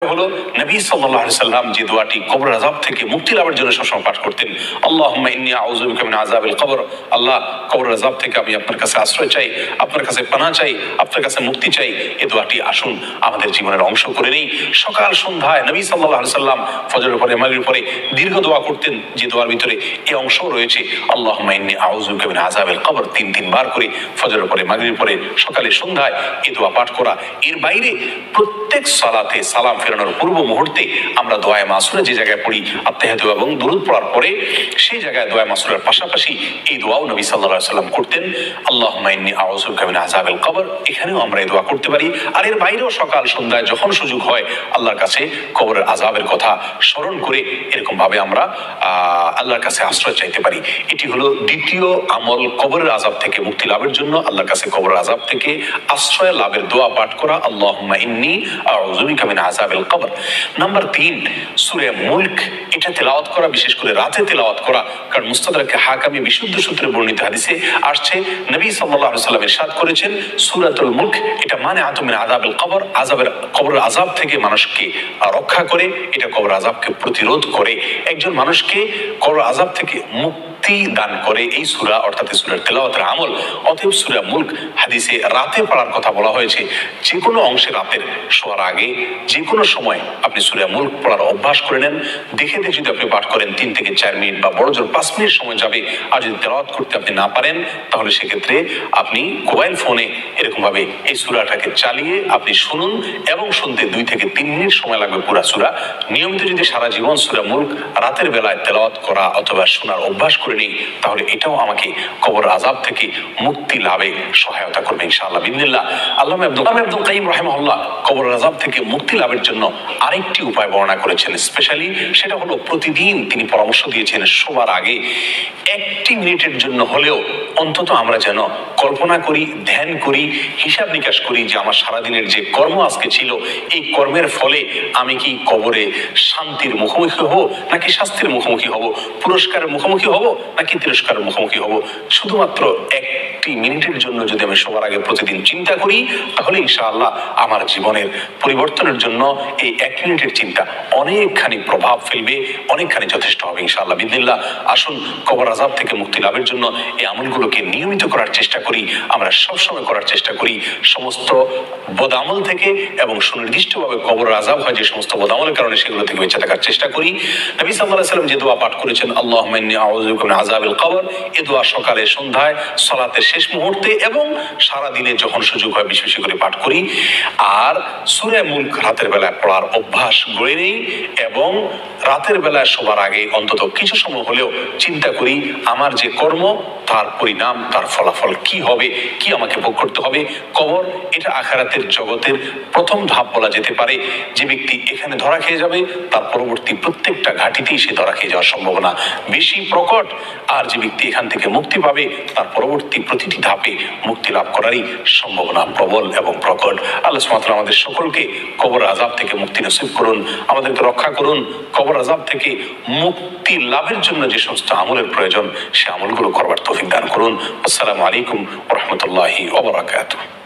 হলো নবী সাল্লাল্লাহু আলাইহি সাল্লাম যে দোয়াটি কবর আযাব থেকে মুক্তি লাভের জন্য সবসময় পাঠ করতেন, আল্লাহুম্মা ইন্নী আউযু বিকা মিন আযাবিল কবর। আল্লাহ, কবর আযাব থেকে আমি আপনার কাছে আশ্রয় চাই, আপনার কাছে পানাহ চাই, আপনার কাছে মুক্তি চাই। এই দোয়াটি আসুন আমাদের জীবনের অংশ করে নেই। সকাল সন্ধ্যায় নবী সাল্লাল্লাহু আলাইহি সাল্লাম ফজরের পরে মাগরিবের পরে দীর্ঘ দোয়া করতেন, যে দোয়ার ভিতরে এই অংশ রয়েছে, আল্লাহুম্মা ইন্নী আউযু বিকা মিন আযাবিল কবর, তিন বার করে ফজরের পরে মাগরিবের পরে সকালে সন্ধ্যায় এই দোয়া পাঠ করা। এর বাইরে প্রত্যেক সালাতে সালাম ফেরানোর পূর্ব মুহূর্তে আমরা দোয়া মাসুরা যে জায়গায় পড়ি আত্তাহিয়াতু এবং দুরূদ পড়ার পরে সেই জায়গায় দোয়া মাসুরার পাশাপাশি এই দোয়াও নবী সাল্লাল্লাহু আলাইহি সাল্লাম করতেন, আল্লাহুম্মা ইন্নী আউযু বিকা মিন আযাবিল কবর। এখানেও আমরা এই দোয়া করতে পারি। আর এর বাইরেও সকাল সন্ধ্যায় যখন সুযোগ হয় আল্লাহর কাছে কবরের আযাবের কথা স্মরণ করে এরকম ভাবে আমরা আল্লাহর কাছে আশ্রয় চাইতে পারি। এটি হলো দ্বিতীয় আমল, কবরের আযাব থেকে মুক্তি লাভের জন্য আল্লাহর কাছে কবরের আযাব থেকে আশ্রয় লাভের দোয়া পাঠ করা, আল্লাহুম্মা ইন্নী আউযু বিকা মিন আযাবিল কবর। নাম্বার 3, সূরা মুলক, এটা তেলাওয়াত করা, বিশেষ করে রাতে তেলাওয়াত করা। কারণ মুস্তাদরাকে হাকামি বিশুদ্ধ সূত্রে বর্ণিত হাদিসে আসছে, নবী সাল্লাল্লাহু আলাইহি সাল্লাম ইরশাদ করেছেন, সূরাতুল মুলক এটা মানিআতুম মিন আযাবিল কবর, কবরের আযাব থেকে মানুষকে রক্ষা করে, এটা কবরের আযাবকে প্রতিরোধ করে, একজন মানুষকে কবরের আযাব থেকে মুক্তি দান করে এই সূরা, অর্থাৎ সূরার তেলাওয়াতের আমল। অতএব সূরা মুলক হাদিসে রাতে পড়ার কথা বলা হয়েছে। যে কোনো অংশে রাতের শোয়ার আগে যে কোনো সময় আপনি সূরা মুলক পড়ার অভ্যাস করে নেন। দেখে যদি আপনি পাঠ করেন 3 থেকে 4 মিনিট বা বড় জোর 5 মিনিট সময় যাবে। আর যদি তেলাওয়াত করতে আপনি না পারেন তাহলে সেক্ষেত্রে আপনি মোবাইল ফোনে এরকম ভাবে এই সূরাটাকে চালিয়ে আপনি শুনুন, এবং শুনতে 2 থেকে 3 মিনিট সময় লাগবে পুরা সূরা। নিয়মিত যদি সারা জীবন সূরা মুলক রাতের বেলায় তেলাওয়াত করা অথবা শোনার অভ্যাস করে নেই, তাহলে এটাও আমাকে কবর আযাব থেকে মুক্তি লাভে সহায়তা করবে ইনশাআল্লাহ বিইذنিল্লাহ। আল্লামা ইবনুল কাইয়্যিম রাহিমাহুল্লাহ কবর আযাব থেকে মুক্তি লাভের জন্য আরেকটি উপায় বর্ণনা করেছেন স্পেশালি, সেটা হলো প্রতিদিন তিনি পরামর্শ দিয়েছেন শোবার আগে 1 মিনিটের জন্য হলেও অন্তত আমরা যেন কল্পনা করি, ধ্যান করি, হিসাব নিকাশ করি যে আমার সারাদিনের যে কর্ম আজকে ছিল, এই কর্মের ফলে আমি কি কবরে শান্তির মুখোমুখি হব নাকি শাস্তির মুখোমুখি হব, পুরস্কারের মুখোমুখি হব নাকি তিরস্কারের মুখোমুখি হব। শুধুমাত্র 1 মিনিটের জন্য যদি আমি সবার আগে প্রতিদিন চিন্তা করি, তাহলে ইনশাআল্লাহ আমার জীবনের পরিবর্তনের জন্য এই 1 মিনিটের চিন্তা অনেকখানি প্রভাব ফেলবে, অনেকখানি যথেষ্ট হবে ইনশাআল্লাহ বিইذنিল্লাহ। আসুন কবর আযাব থেকে মুক্তি লাভের জন্য এই আমলগুলোকে নিয়মিত করার চেষ্টা করি, আমরা সবসময় করার চেষ্টা করি, সমস্ত বদামল থেকে এবং সুনির্দিষ্টভাবে কবর আযাব হয় যে সমস্ত বদামলের কারণে সেগুলো থেকে বেঁচে থাকার চেষ্টা করি। নবী সাল্লাল্লাহু আলাইহি সাল্লাম যে দোয়া পাঠ করেছেন, আল্লাহুম্মা ইন্নী আউযু বিকা মিন আযাবিল কবর, এই দোয়া সকালে সন্ধ্যায় সালাতের শেষ মুহূর্তে এবং সারা দিনে যখন সুযোগ হয় বেশি বেশি করে পাঠ করি। আর সূরা মুলক রাতের বেলায় পড়ার অভ্যাস গড়ে নেই, এবং রাতের বেলায় শোবার আগে অন্তত কিছু সময় হলেও চিন্তা করি আমার যে কর্ম তার পরিণাম, তার ফলাফল কি হবে, কি আমাকে ভোগ করতে হবে। কবর এটা আখিরাতের জগতের প্রথম ধাপ বলা যেতে পারে। যে ব্যক্তি এখানে ধরা খেয়ে যাবে তার পরবর্তী প্রত্যেকটা ঘাটিতেই সে ধরা খেয়ে যাওয়ার সম্ভাবনা বেশি প্রকট। আর যে ব্যক্তি এখান থেকে মুক্তি পাবে তার পরবর্তী প্রতিটি ধাপে মুক্তি লাভ করারই সম্ভাবনা প্রবল এবং প্রকট। আল্লাহ সুবহানাহু ওয়া তাআলা আমাদের সকলকে কবর আযাব থেকে মুক্তি নসিব করুন, আমাদেরকে রক্ষা করুন। কবর আযাব থেকে মুক্তি লাভের জন্য যে সমস্ত আমলের প্রয়োজন সে আমলগুলো করবার তৌফিক দান করুন। আসসালামু আলাইকুম ওয়া রাহমাতুল্লাহি ওয়া বারাকাতুহু।